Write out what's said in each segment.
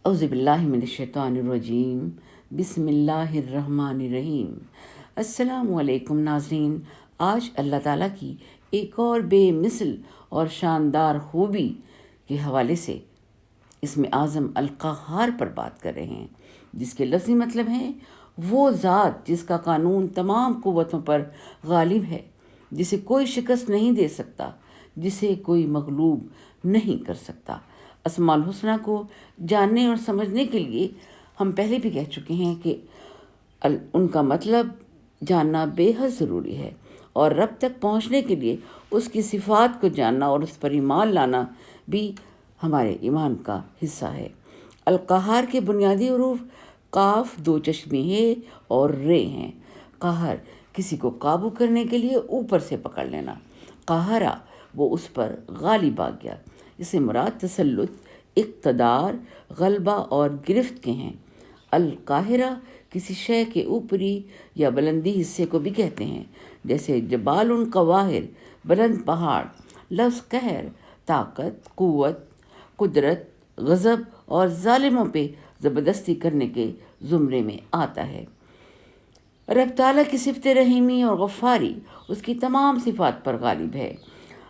اعوذ باللہ من الشیطان الرجیم، بسم اللہ الرحمن الرحیم۔ السلام علیکم ناظرین، آج اللہ تعالیٰ کی ایک اور بے مثل اور شاندار خوبی کے حوالے سے اسم اعظم القہار پر بات کر رہے ہیں، جس کے لفظی مطلب ہیں وہ ذات جس کا قانون تمام قوتوں پر غالب ہے، جسے کوئی شکست نہیں دے سکتا، جسے کوئی مغلوب نہیں کر سکتا۔ اسماء الحسنہ کو جاننے اور سمجھنے کے لیے ہم پہلے بھی کہہ چکے ہیں کہ ان کا مطلب جاننا بے حد ضروری ہے، اور رب تک پہنچنے کے لیے اس کی صفات کو جاننا اور اس پر ایمان لانا بھی ہمارے ایمان کا حصہ ہے۔ القہار کے بنیادی حروف قاف، دو چشمے ہے اور رے ہیں۔ قہر کسی کو قابو کرنے کے لیے اوپر سے پکڑ لینا، قہرہ وہ اس پر غالب آ گیا۔ اس سے مراد تسلط، اقتدار، غلبہ اور گرفت کے ہیں۔ القاہرہ کسی شے کے اوپری یا بلندی حصے کو بھی کہتے ہیں، جیسے جبال قواہر، بلند پہاڑ۔ لفظ قہر طاقت، قوت، قدرت، غضب اور ظالموں پہ زبردستی کرنے کے زمرے میں آتا ہے۔ رب تعالیٰ کی صفت رحیمی اور غفاری اس کی تمام صفات پر غالب ہے۔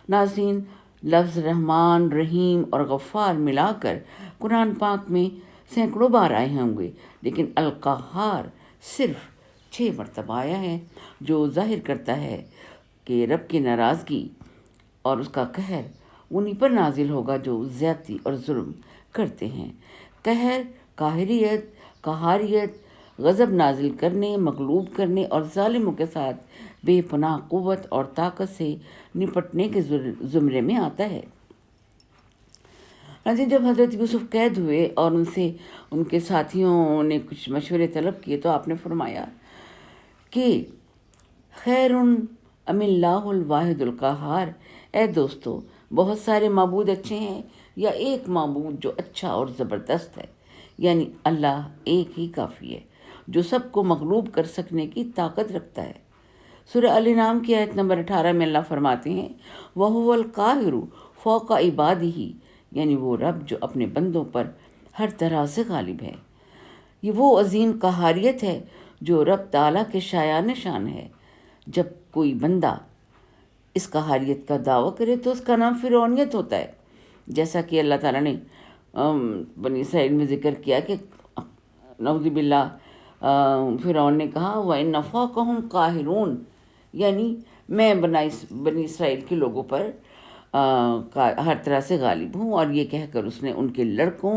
ناظرین، لفظ رحمان، رحیم اور غفار ملا کر قرآن پاک میں سینکڑوں بار آئے ہوں گے، لیکن القہار صرف 6 مرتبہ آیا ہے، جو ظاہر کرتا ہے کہ رب کی ناراضگی اور اس کا قہر انہی پر نازل ہوگا جو زیادتی اور ظلم کرتے ہیں۔ قہر، قاہریت، قہاریت، غضب نازل کرنے، مغلوب کرنے اور ظالموں کے ساتھ بے پناہ قوت اور طاقت سے نپٹنے کے زمرے میں آتا ہے۔ جب حضرت یوسف قید ہوئے اور ان سے ان کے ساتھیوں نے کچھ مشورے طلب کیے تو آپ نے فرمایا کہ خیر ام اللہ الواحد القہار، اے دوستو، بہت سارے معبود اچھے ہیں یا ایک معبود جو اچھا اور زبردست ہے، یعنی اللہ ایک ہی کافی ہے جو سب کو مغلوب کر سکنے کی طاقت رکھتا ہے۔ سورہ الانعام کی آیت نمبر 18 میں اللہ فرماتے ہیں وَهُوَ الْقَاهِرُ فَوْقَ عِبَادِهِ، یعنی وہ رب جو اپنے بندوں پر ہر طرح سے غالب ہے۔ یہ وہ عظیم قہاریت ہے جو رب تعالیٰ کے شایان شان ہے۔ جب کوئی بندہ اس قہاریت کا دعویٰ کرے تو اس کا نام فرعونیت ہوتا ہے، جیسا کہ اللہ تعالیٰ نے بنی اسرائیل میں ذکر کیا کہ نعوذ باللہ فرعون نے کہا وَإِنَّ فَوْقَهُمْ قَاهِرُونَ، یعنی میں بنی اسرائیل کے لوگوں پر ہر طرح سے غالب ہوں، اور یہ کہہ کر اس نے ان کے لڑکوں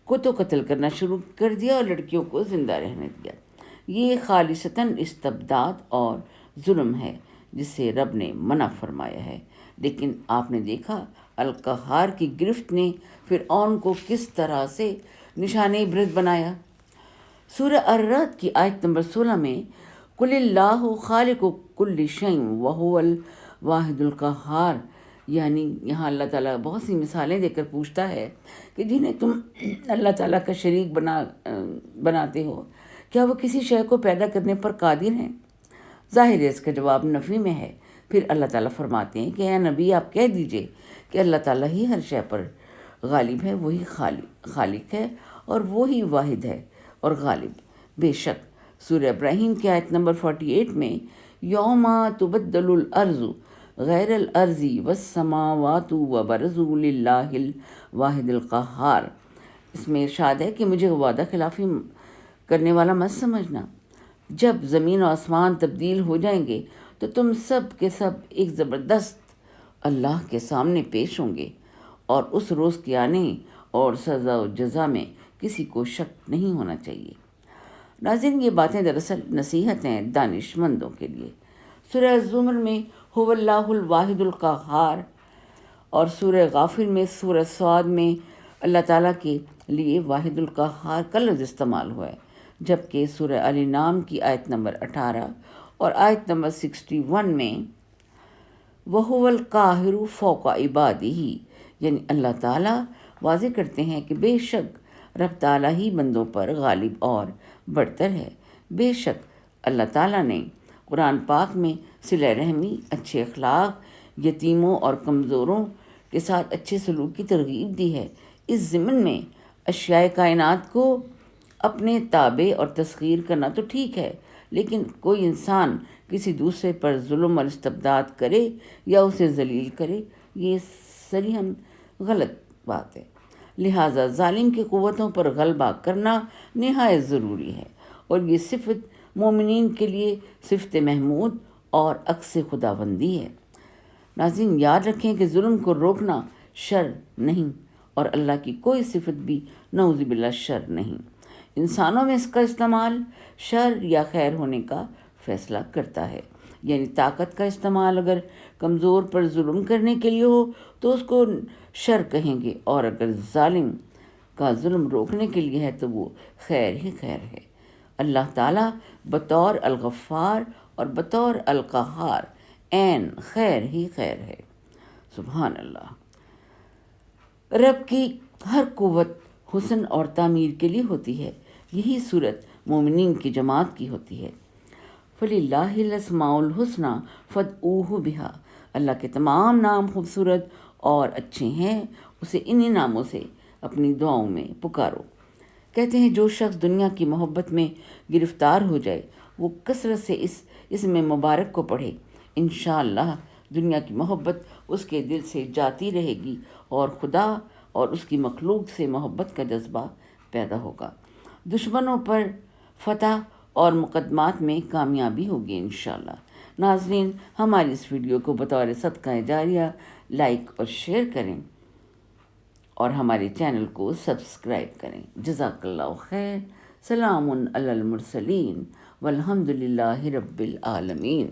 کو تو قتل کرنا شروع کر دیا اور لڑکیوں کو زندہ رہنے دیا۔ یہ خالصتاً استبداد اور ظلم ہے جس سے رب نے منع فرمایا ہے۔ لیکن آپ نے دیکھا القہار کی گرفت نے فرعون کو کس طرح سے نشان عبرت بنایا۔ سورہ الرعد کی آیت نمبر 16 میں قل اللہ خالق کل شیء وہو الواحد القہار، یعنی یہاں اللہ تعالیٰ بہت سی مثالیں دے کر پوچھتا ہے کہ جنہیں تم اللہ تعالیٰ کا شریک بناتے ہو، کیا وہ کسی شے کو پیدا کرنے پر قادر ہیں؟ ظاہر ہے اس کا جواب نفی میں ہے۔ پھر اللہ تعالیٰ فرماتے ہیں کہ اے نبی آپ کہہ دیجئے کہ اللہ تعالیٰ ہی ہر شے پر غالب ہے، وہی خالق ہے اور وہی واحد ہے اور غالب۔ بے شک سورہ ابراہیم کی آیت نمبر 48 میں یوم تبدل الارض غیر الارض والسماوات وبرزوا للہ الواحد القہار، اس میں ارشاد ہے کہ مجھے وعدہ خلافی کرنے والا مت سمجھنا۔ جب زمین و آسمان تبدیل ہو جائیں گے تو تم سب کے سب ایک زبردست اللہ کے سامنے پیش ہوں گے، اور اس روز کے آنے اور سزا و جزا میں کسی کو شک نہیں ہونا چاہیے۔ ناظرین، یہ باتیں دراصل نصیحت ہیں دانش مندوں کے لیے۔ سورہ الزمر میں هو اللہ الواحد القہار، اور سورہ غافر میں سورہ صاد میں اللہ تعالیٰ کے لیے واحد القہار کا لفظ استعمال ہوا ہے، جبکہ سورہ الانعام کی آیت نمبر 18 اور آیت نمبر 61 میں وَهُوَ الْقَاهِرُ فَوْقَ عِبَادِهِ، یعنی اللہ تعالیٰ واضح کرتے ہیں کہ بے شک رب تعالیٰ ہی بندوں پر غالب اور برتر ہے۔ بے شک اللہ تعالیٰ نے قرآن پاک میں صلہ رحمی، اچھے اخلاق، یتیموں اور کمزوروں کے ساتھ اچھے سلوک کی ترغیب دی ہے۔ اس ضمن میں اشیاء کائنات کو اپنے تابع اور تسخیر کرنا تو ٹھیک ہے، لیکن کوئی انسان کسی دوسرے پر ظلم اور استبداد کرے یا اسے ذلیل کرے، یہ صریحاً غلط بات ہے۔ لہٰذا ظالم کی قوتوں پر غلبہ کرنا نہایت ضروری ہے، اور یہ صفت مومنین کے لیے صفت محمود اور عکس خداوندی ہے۔ ناظرین، یاد رکھیں کہ ظلم کو روکنا شر نہیں، اور اللہ کی کوئی صفت بھی نعوذ باللہ شر نہیں۔ انسانوں میں اس کا استعمال شر یا خیر ہونے کا فیصلہ کرتا ہے، یعنی طاقت کا استعمال اگر کمزور پر ظلم کرنے کے لیے ہو تو اس کو شر کہیں گے، اور اگر ظالم کا ظلم روکنے کے لیے ہے تو وہ خیر ہی خیر ہے۔ اللہ تعالیٰ بطور الغفار اور بطور القہار عین خیر ہی خیر ہے۔ سبحان اللہ۔ رب کی ہر قوت حسن اور تعمیر کے لیے ہوتی ہے، یہی صورت مومنین کی جماعت کی ہوتی ہے۔ فَلِلَّهِ الْأَسْمَاءُ الْحُسْنَى فَادْعُوهُ بِهَا، اللہ کے تمام نام خوبصورت اور اچھے ہیں، اسے انہی ناموں سے اپنی دعاؤں میں پکارو۔ کہتے ہیں جو شخص دنیا کی محبت میں گرفتار ہو جائے وہ کثرت سے اس میں مبارک کو پڑھے، انشاءاللہ دنیا کی محبت اس کے دل سے جاتی رہے گی اور خدا اور اس کی مخلوق سے محبت کا جذبہ پیدا ہوگا، دشمنوں پر فتح اور مقدمات میں کامیابی ہوگی انشاءاللہ۔ ناظرین، ہماری اس ویڈیو کو بطور صدقہ جاریہ لائک اور شیئر کریں اور ہمارے چینل کو سبسکرائب کریں۔ جزاک اللہ خیر۔ سلام علی المرسلین والحمد للہ رب العالمین۔